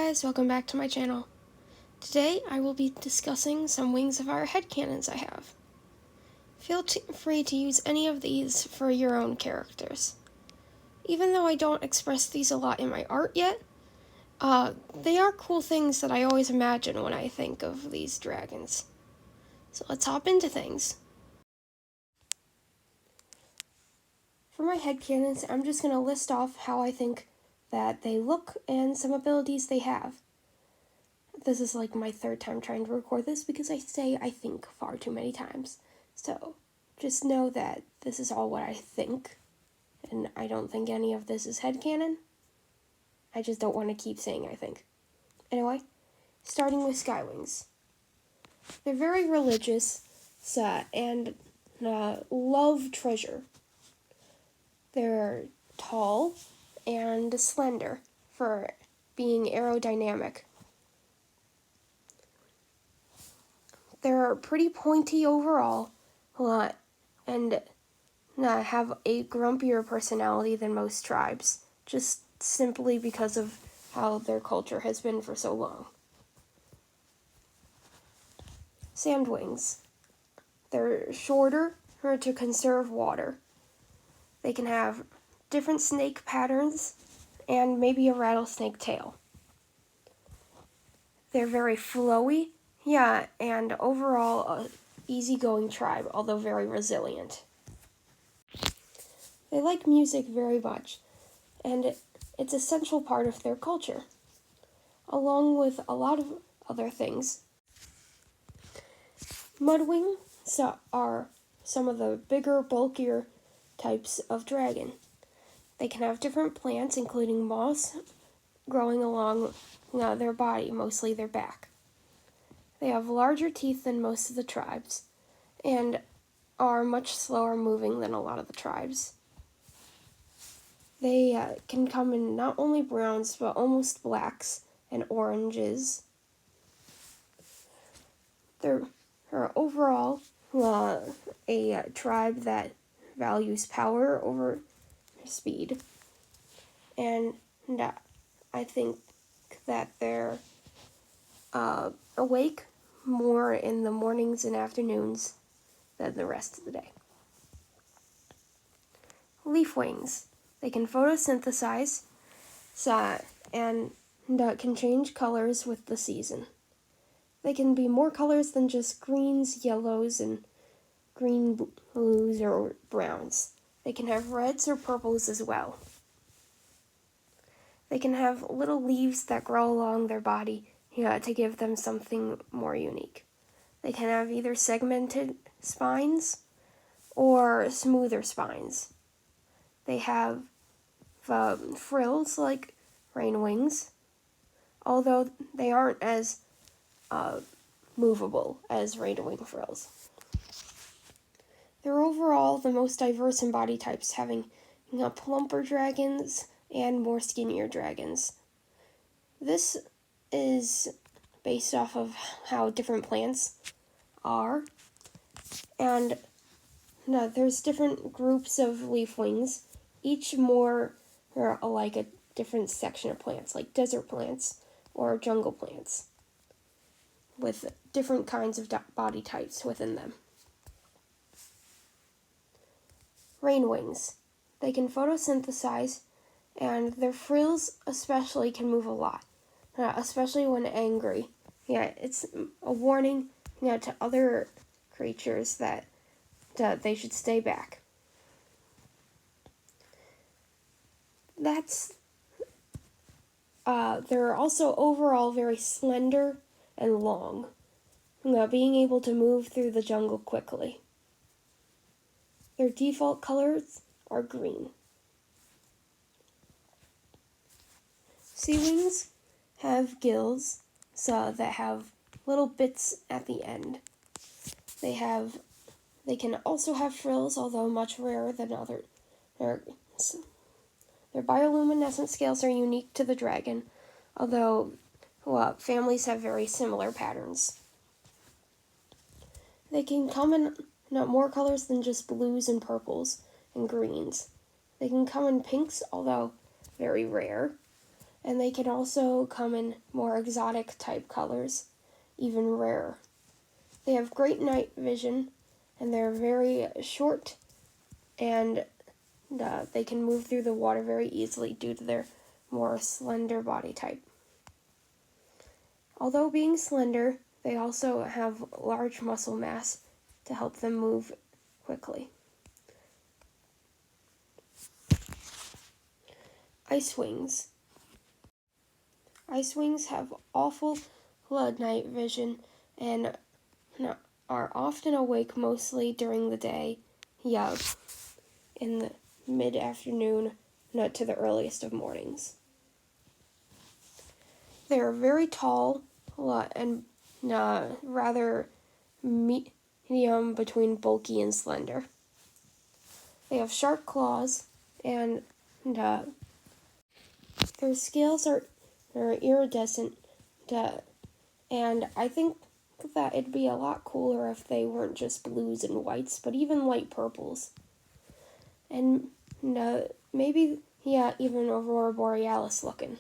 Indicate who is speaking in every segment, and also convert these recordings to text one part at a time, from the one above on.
Speaker 1: guys, welcome back to my channel. Today I will be discussing some wings of our headcannons I have. Feel free to use any of these for your own characters. Even though I don't express these a lot in my art yet, they are cool things that I always imagine when I think of these dragons. So let's hop into things. For my headcannons, I'm just going to list off how I think that they look and some abilities they have. This is like my third time trying to record this because I say I think far too many times. So just know that this is all what I think, and I don't think any of this is headcanon. I just don't want to keep saying I think. Anyway, starting with Skywings. They're very religious and love treasure. They're tall and slender for being aerodynamic. They're pretty pointy overall, and have a grumpier personality than most tribes, just simply because of how their culture has been for so long. Sandwings. They're shorter to conserve water. They can have different snake patterns and maybe a rattlesnake tail. They're very flowy, and overall a easygoing tribe, although very resilient. They like music very much, and it's an essential part of their culture, along with a lot of other things. Mudwings are some of the bigger, bulkier types of dragon. They can have different plants, including moss, growing along their body, mostly their back. They have larger teeth than most of the tribes, and are much slower moving than a lot of the tribes. They can come in not only browns, but almost blacks and oranges. They're overall a tribe that values power over speed, and I think that they're awake more in the mornings and afternoons than the rest of the day. Leafwings. They can photosynthesize and can change colors with the season. They can be more colors than just greens, yellows, and green, blues, or browns. They can have reds or purples as well. They can have little leaves that grow along their body to give them something more unique. They can have either segmented spines or smoother spines. They have frills like rain wings, although they aren't as movable as rain wing frills. They're overall the most diverse in body types, having plumper dragons and more skinnier dragons. This is based off of how different plants are, and there's different groups of leafwings, each more like a different section of plants, like desert plants or jungle plants, with different kinds of body types within them. Rainwings. They can photosynthesize, and their frills especially can move a lot, especially when angry. It's a warning to other creatures that they should stay back. They're also overall very slender and long, being able to move through the jungle quickly. Their default colors are green. Sea wings have gills that have little bits at the end. They can also have frills, although much rarer than other. Their bioluminescent scales are unique to the dragon, although families have very similar patterns. They can come in more colors than just blues and purples and greens. They can come in pinks, although very rare, And they can also come in more exotic type colors, even rarer. They have great night vision, and they're very short, and they can move through the water very easily due to their more slender body type. Although being slender, they also have large muscle mass to help them move quickly. Ice wings. Ice wings have awful night vision and are often awake mostly during the day, in the mid-afternoon, to the earliest of mornings. They are very tall and rather medium between bulky and slender. They have sharp claws, and their scales are iridescent, and I think that it'd be a lot cooler if they weren't just blues and whites, but even light purples. And maybe, even Aurora Borealis looking.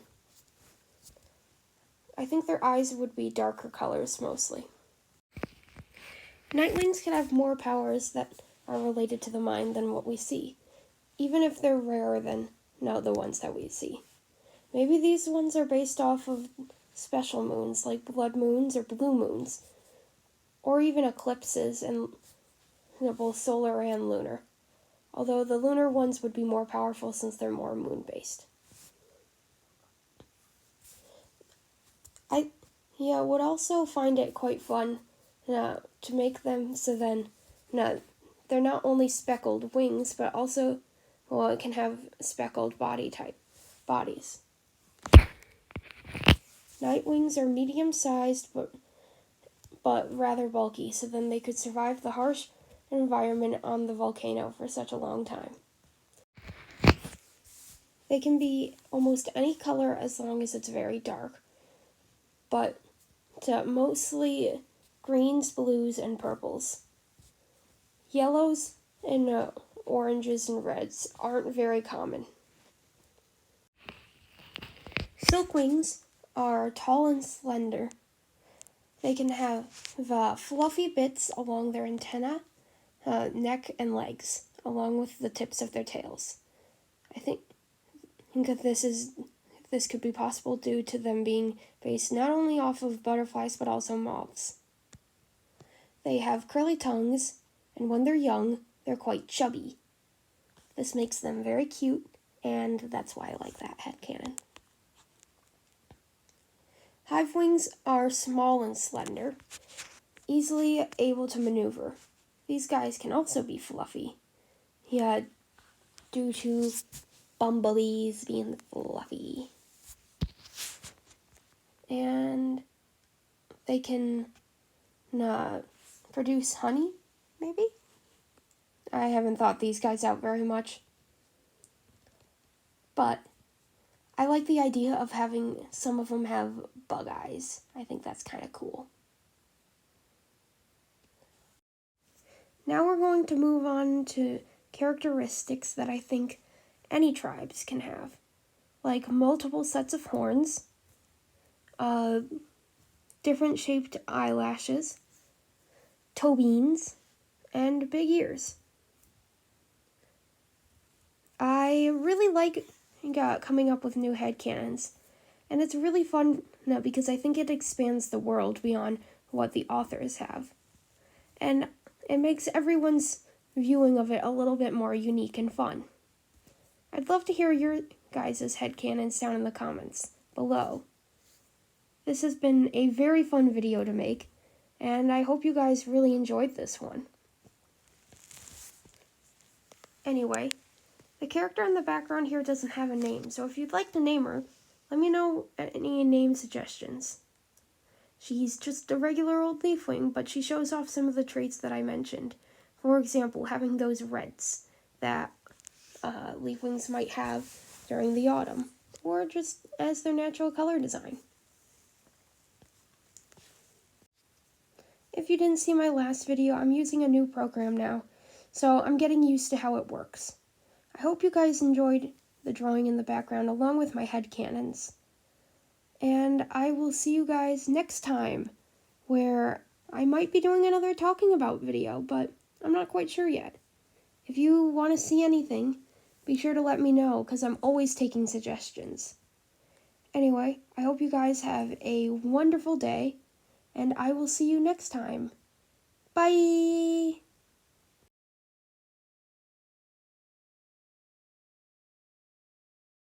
Speaker 1: I think their eyes would be darker colors mostly. Nightwings can have more powers that are related to the mind than what we see, even if they're rarer than the ones that we see. Maybe these ones are based off of special moons, like blood moons or blue moons, or even eclipses, and both solar and lunar. Although the lunar ones would be more powerful since they're more moon-based. I would also find it quite fun to make them so then they're not only speckled wings, but also it can have speckled bodies. Night wings are medium-sized but rather bulky, so then they could survive the harsh environment on the volcano for such a long time. They can be almost any color as long as it's very dark, but mostly greens, blues, and purples. Yellows and oranges and reds aren't very common. Silkwings are tall and slender. They can have fluffy bits along their antenna, neck, and legs, along with the tips of their tails. I think that this could be possible due to them being based not only off of butterflies but also moths. They have curly tongues, and when they're young, they're quite chubby. This makes them very cute, and that's why I like that headcanon. Hive wings are small and slender, easily able to maneuver. These guys can also be fluffy, due to bumblebees being fluffy. And they can produce honey, maybe? I haven't thought these guys out very much. But I like the idea of having some of them have bug eyes. I think that's kind of cool. Now we're going to move on to characteristics that I think any tribes can have, like multiple sets of horns, different shaped eyelashes, toe beans, and big ears. I really like coming up with new headcanons, and it's really fun because I think it expands the world beyond what the authors have. And it makes everyone's viewing of it a little bit more unique and fun. I'd love to hear your guys' headcanons down in the comments below. This has been a very fun video to make, and I hope you guys really enjoyed this one. Anyway, the character in the background here doesn't have a name, so if you'd like to name her, let me know any name suggestions. She's just a regular old leafwing, but she shows off some of the traits that I mentioned. For example, having those reds that leafwings might have during the autumn, or just as their natural color design. If you didn't see my last video, I'm using a new program now, so I'm getting used to how it works. I hope you guys enjoyed the drawing in the background along with my headcanons. and I will see you guys next time, where I might be doing another talking about video, but I'm not quite sure yet. If you want to see anything, be sure to let me know, because I'm always taking suggestions. Anyway, I hope you guys have a wonderful day, and I will see you next time. Bye!